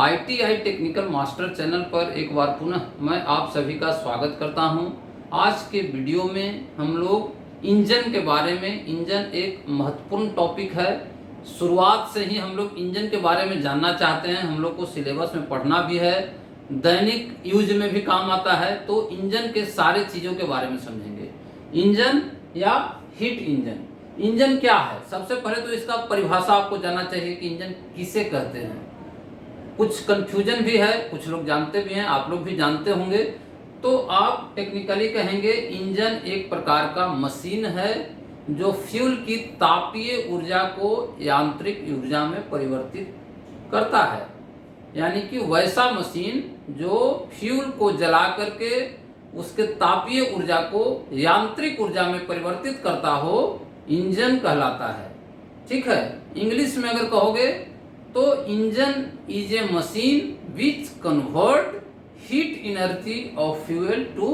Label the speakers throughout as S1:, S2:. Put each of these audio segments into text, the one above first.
S1: ITI technical master channel पर एक बार पुनः मैं आप सभी का स्वागत करता हूं। आज के वीडियो में हम लोग इंजन के बारे में, इंजन एक महत्वपूर्ण टॉपिक है। शुरुआत से ही हम लोग इंजन के बारे में जानना चाहते हैं। हम लोग को सिलेबस में पढ़ना भी है, दैनिक यूज में भी काम आता है। तो इंजन के सारे चीज़ों के बारे में समझेंगे। इंजन या हीट इंजन, इंजन क्या है? सबसे पहले तो इसका परिभाषा आपको जानना चाहिए कि इंजन किसे कहते हैं। कुछ कंफ्यूजन भी है, कुछ लोग जानते भी हैं, आप लोग भी जानते होंगे। तो आप टेक्निकली कहेंगे इंजन एक प्रकार का मशीन है जो फ्यूल की तापीय ऊर्जा को यांत्रिक ऊर्जा में परिवर्तित करता है। यानी कि वैसा मशीन जो फ्यूल को जला करके उसके तापीय ऊर्जा को यांत्रिक ऊर्जा में परिवर्तित करता हो, इंजन कहलाता है। ठीक है, इंग्लिश में अगर कहोगे तो engine is a machine which convert heat energy of fuel to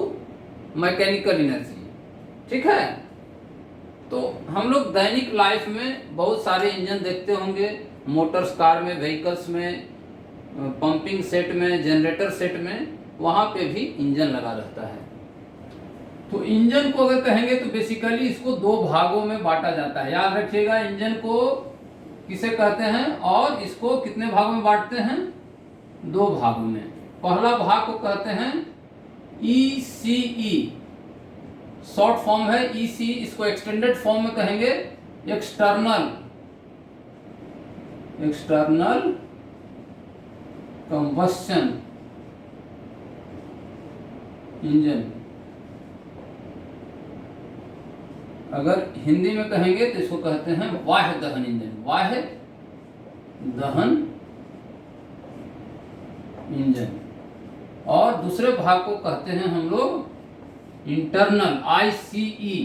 S1: mechanical energy. ठीक है, तो हम लोग दैनिक लाइफ में बहुत सारे इंजन देखते होंगे, मोटर्स, कार में, व्हीकल्स में, पंपिंग सेट में, जनरेटर सेट में, वहां पे भी इंजन लगा रहता है। तो इंजन को अगर कहेंगे तो बेसिकली इसको दो भागों में बांटा जाता है। याद रखिएगा, इंजन को किसे कहते हैं और इसको कितने भागों में बांटते हैं? दो भागों में। पहला भाग को कहते हैं ECE, शॉर्ट फॉर्म है ECE। इसको एक्सटेंडेड फॉर्म में कहेंगे एक्सटर्नल कंबस्शन इंजन। अगर हिंदी में कहेंगे तो इसको कहते हैं बाह्य दहन इंजन, बाह्य दहन इंजन। और दूसरे भाग को कहते हैं हम लोग इंटरनल, ICE,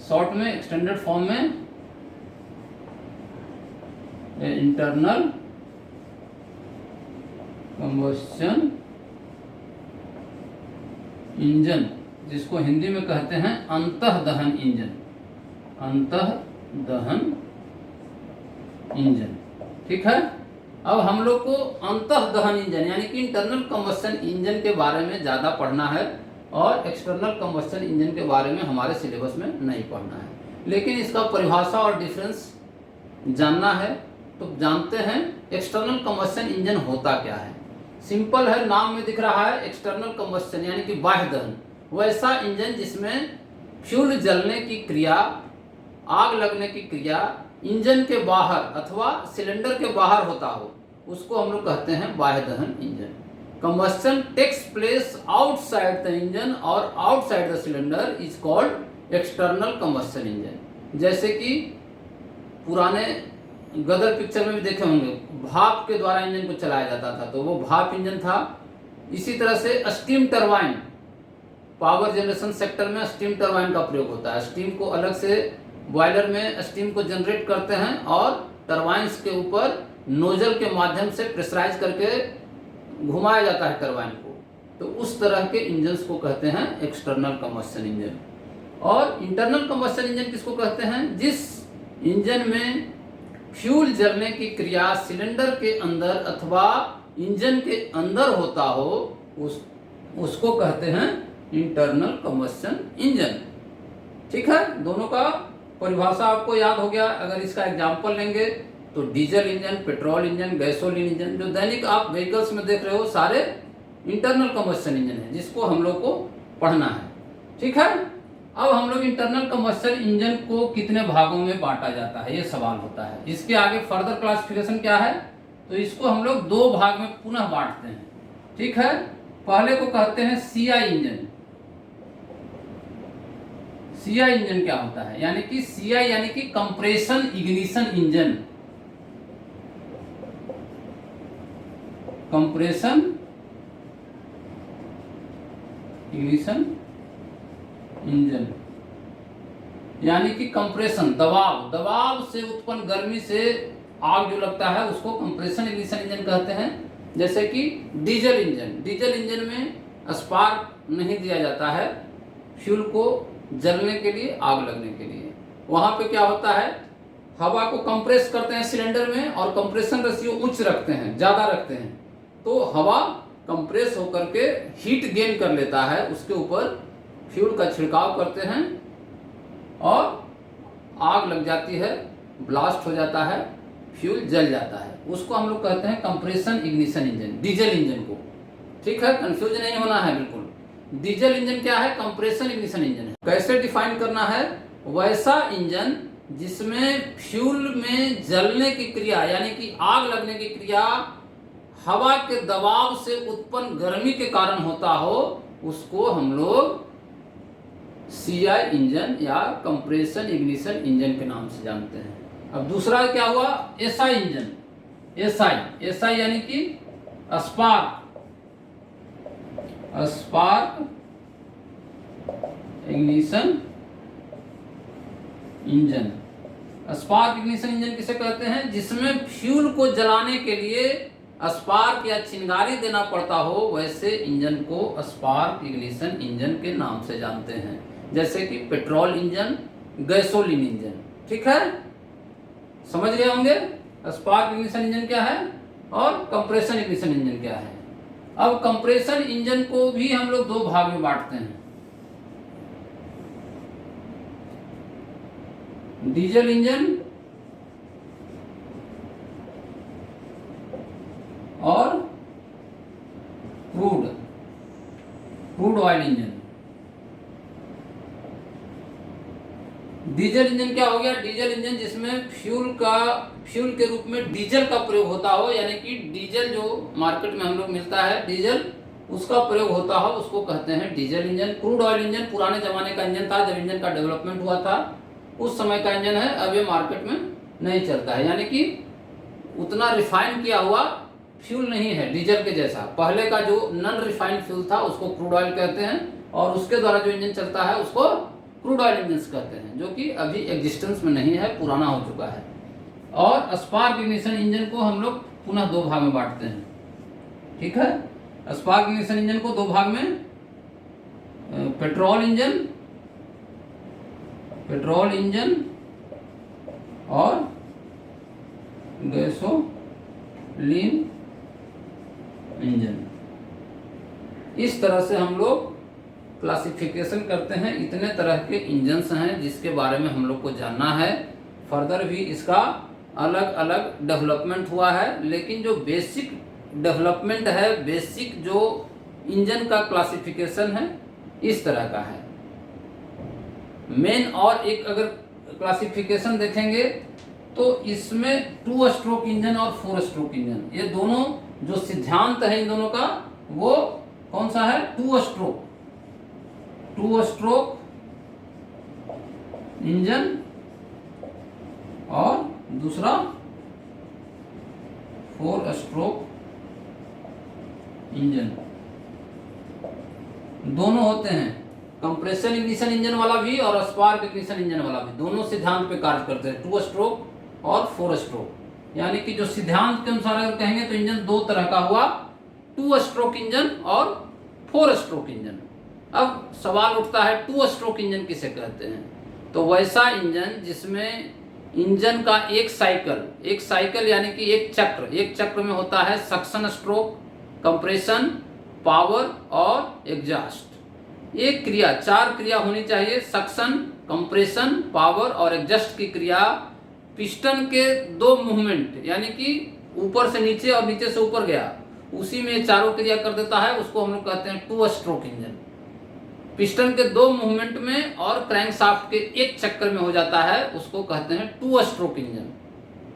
S1: शॉर्ट में, एक्सटेंडेड फॉर्म में इंटरनल कंबस्शन इंजन, जिसको हिंदी में कहते हैं अंतःदहन इंजन, अंतःदहन इंजन। ठीक है, अब हम लोग को अंतःदहन इंजन यानी कि इंटरनल कंबस्शन इंजन के बारे में ज़्यादा पढ़ना है और एक्सटर्नल कंबस्शन इंजन के बारे में हमारे सिलेबस में नहीं पढ़ना है। लेकिन इसका परिभाषा और डिफरेंस जानना है तो जानते हैं। एक्सटर्नल कंबस्शन इंजन होता क्या है? सिंपल है, नाम में दिख रहा है एक्सटर्नल कंबस्शन यानी कि बाह्य दहन। वैसा इंजन जिसमें फ्यूल जलने की क्रिया, आग लगने की क्रिया इंजन के बाहर अथवा सिलेंडर के बाहर होता हो, उसको हम लोग कहते हैं बाह्य दहन engine. Combustion takes place outside the engine और outside the cylinder is called external combustion engine. जैसे कि पुराने गदर पिक्चर में भी देखे होंगे, भाप के द्वारा इंजन को चलाया जाता था, तो वो भाप इंजन था। इसी तरह से steam turbine, power generation sector में स्टीम टरबाइन का प्रयोग होता है। स्टीम को अलग से बॉयलर में स्टीम को जनरेट करते हैं और टरबाइन्स के ऊपर नोजल के माध्यम से प्रेशराइज करके घुमाया जाता है टरबाइन को। तो उस तरह के इंजन्स को कहते हैं एक्सटर्नल कंबस्शन इंजन। और इंटरनल कंबस्शन इंजन किसको कहते हैं? जिस इंजन में फ्यूल जलने की क्रिया सिलेंडर के अंदर अथवा इंजन के अंदर होता हो, उसको कहते हैं इंटरनल कंबस्शन इंजन। ठीक है, दोनों का परिभाषा आपको याद हो गया। अगर इसका एग्जांपल लेंगे तो diesel engine, petrol engine, gasoline engine, जो दैनिक आप व्हीकल्स में देख रहे हो, सारे इंटरनल कंबस्शन इंजन है जिसको हम लोग को पढ़ना है। ठीक है, अब हम लोग इंटरनल कंबस्शन इंजन को कितने भागों में बांटा जाता है, ये सवाल होता है। इसके आगे फर्दर क्लासिफिकेशन क्या है? तो इसको हम लोग दो भाग में पुनः बांटते हैं। ठीक है, पहले को कहते हैं CI इंजन। CI इंजन क्या होता है? यानी कि CI यानी कि compression ignition engine, compression ignition engine यानी कि कंप्रेशन, दबाव से उत्पन्न गर्मी से आग जो लगता है उसको कंप्रेशन इग्निशन इंजन कहते हैं। जैसे कि डीजल इंजन में स्पार्क नहीं दिया जाता है फ्यूल को जलने के लिए, आग लगने के लिए। वहां पे क्या होता है? हवा को कंप्रेस करते हैं सिलेंडर में और कंप्रेशन रेशियो उच्च रखते हैं, ज़्यादा रखते हैं, तो हवा कंप्रेस होकर के हीट गेन कर लेता है, उसके ऊपर फ्यूल का छिड़काव करते हैं और आग लग जाती है, ब्लास्ट हो जाता है, फ्यूल जल जाता है। उसको हम लोग कहते हैं compression ignition engine, diesel engine को। ठीक है, कंफ्यूज नहीं होना है बिल्कुल। डीजल इंजन क्या है? कंप्रेशन इग्निशन इंजन है। कैसे डिफाइन करना है? वैसा इंजन जिसमें फ्यूल में जलने की क्रिया यानी कि आग लगने की क्रिया हवा के दबाव से उत्पन्न गर्मी के कारण होता हो, उसको हम लोग CI इंजन या कंप्रेशन इग्निशन इंजन के नाम से जानते हैं। अब दूसरा क्या हुआ? SI engine. SI यानी कि spark ignition engine. Spark ignition engine किसे कहते हैं? जिसमें फ्यूल को जलाने के लिए स्पार्क या चिंगारी देना पड़ता हो, वैसे इंजन को स्पार्क इग्निशन इंजन के नाम से जानते हैं। जैसे कि पेट्रोल इंजन, गैसोलीन इंजन। ठीक है, समझ गए होंगे स्पार्क इग्निशन इंजन क्या है और कंप्रेशन इग्निशन इंजन क्या है। अब कंप्रेशन इंजन को भी हम लोग दो भाग में बांटते हैं, डीजल इंजन और crude oil engine. Diesel engine क्या हो गया? डीजल इंजन जिसमें फ्यूल के रूप में डीजल का प्रयोग होता हो, यानी कि डीजल जो मार्केट में हम लोग मिलता है डीजल, उसका प्रयोग होता हो, उसको कहते हैं diesel engine. Crude oil engine पुराने जमाने का इंजन था, जब इंजन का डेवलपमेंट हुआ था उस समय का इंजन है, अब ये मार्केट में नहीं चलता है, यानी कि उतना रिफाइन किया हुआ फ्यूल नहीं है डीजल के जैसा। पहले का जो नॉन रिफाइंड फ्यूल था उसको क्रूड ऑयल कहते हैं, और उसके द्वारा जो इंजन चलता है उसको क्रूड ऑयल इंजन कहते हैं, जो कि अभी एग्जिस्टेंस में नहीं है, पुराना हो चुका है। और स्पार्क इग्निशन इंजन को हम लोग पुनः दो भाग में बांटते हैं। ठीक है, स्पार्क इग्निशन इंजन को दो भाग में, पेट्रोल इंजन और गैसोलीन इंजन। इस तरह से हम लोग क्लासिफिकेशन करते हैं। इतने तरह के इंजन्स हैं जिसके बारे में हम लोग को जानना है। फर्दर भी इसका अलग अलग डेवलपमेंट हुआ है, लेकिन जो बेसिक डेवलपमेंट है, बेसिक जो इंजन का क्लासिफिकेशन है, इस तरह का है। मेन और एक अगर क्लासिफिकेशन देखेंगे तो इसमें 2 स्ट्रोक इंजन और 4 स्ट्रोक इंजन, ये दोनों जो सिद्धांत है इन दोनों का, वो कौन सा है? 2 स्ट्रोक इंजन और दूसरा 4 स्ट्रोक इंजन। दोनों होते हैं, कंप्रेशन इग्निशन इंजन वाला भी और स्पार्क इग्निशन इंजन वाला भी, दोनों सिद्धांत पे कार्य करते हैं, 2 स्ट्रोक और 4 स्ट्रोक। यानी कि जो सिद्धांत के अनुसार अगर कहेंगे तो इंजन दो तरह का हुआ, 2 स्ट्रोक इंजन और 4 स्ट्रोक इंजन। अब सवाल उठता है 2 स्ट्रोक इंजन किसे कहते हैं? तो वैसा इंजन जिसमें इंजन का एक साइकिल यानी कि एक चक्र में होता है सक्शन स्ट्रोक, कंप्रेशन, पावर और एग्जॉस्ट। एक क्रिया, 4 क्रिया होनी चाहिए, सक्शन, कंप्रेशन, पावर और एग्जॉस्ट की क्रिया। पिस्टन के 2 मूवमेंट यानी कि ऊपर से नीचे और नीचे से ऊपर गया, उसी में चारों क्रिया कर देता है, उसको हम लोग कहते हैं 2 स्ट्रोक इंजन। पिस्टन के 2 मूवमेंट में और क्रैंकशाफ्ट के एक चक्कर में हो जाता है, उसको कहते हैं 2 स्ट्रोक इंजन।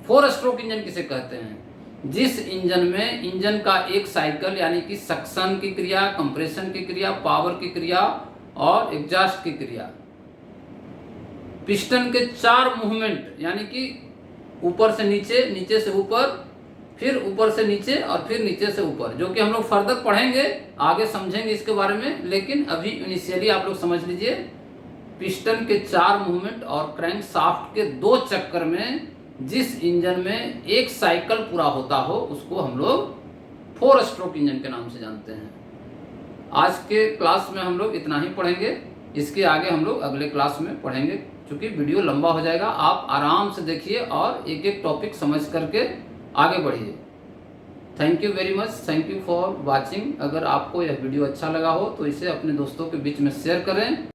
S1: 4 स्ट्रोक इंजन किसे कहते हैं? जिस इंजन में इंजन का एक साइकिल यानी कि सक्शन की क्रिया, कंप्रेशन की क्रिया, पावर की क्रिया और एग्जॉस्ट की क्रिया, पिस्टन के 4 मूवमेंट यानी कि ऊपर से नीचे, नीचे से ऊपर, फिर ऊपर से नीचे और फिर नीचे से ऊपर, जो कि हम लोग फर्दर पढ़ेंगे, आगे समझेंगे इसके बारे में, लेकिन अभी इनिशियली आप लोग समझ लीजिए। पिस्टन के 4 मूवमेंट और क्रैंकशाफ्ट के 2 चक्कर में जिस इंजन में एक साइकिल पूरा होता हो, उसको हम लोग 4 स्ट्रोक इंजन के नाम से जानते हैं। आज के क्लास में हम लोग इतना ही पढ़ेंगे, इसके आगे हम लोग अगले क्लास में पढ़ेंगे। क्योंकि वीडियो लंबा हो जाएगा। आप आराम से देखिए और एक एक टॉपिक समझ करके आगे बढ़िए। Thank you very much, thank you for watching. अगर आपको यह वीडियो अच्छा लगा हो तो इसे अपने दोस्तों के बीच में शेयर करें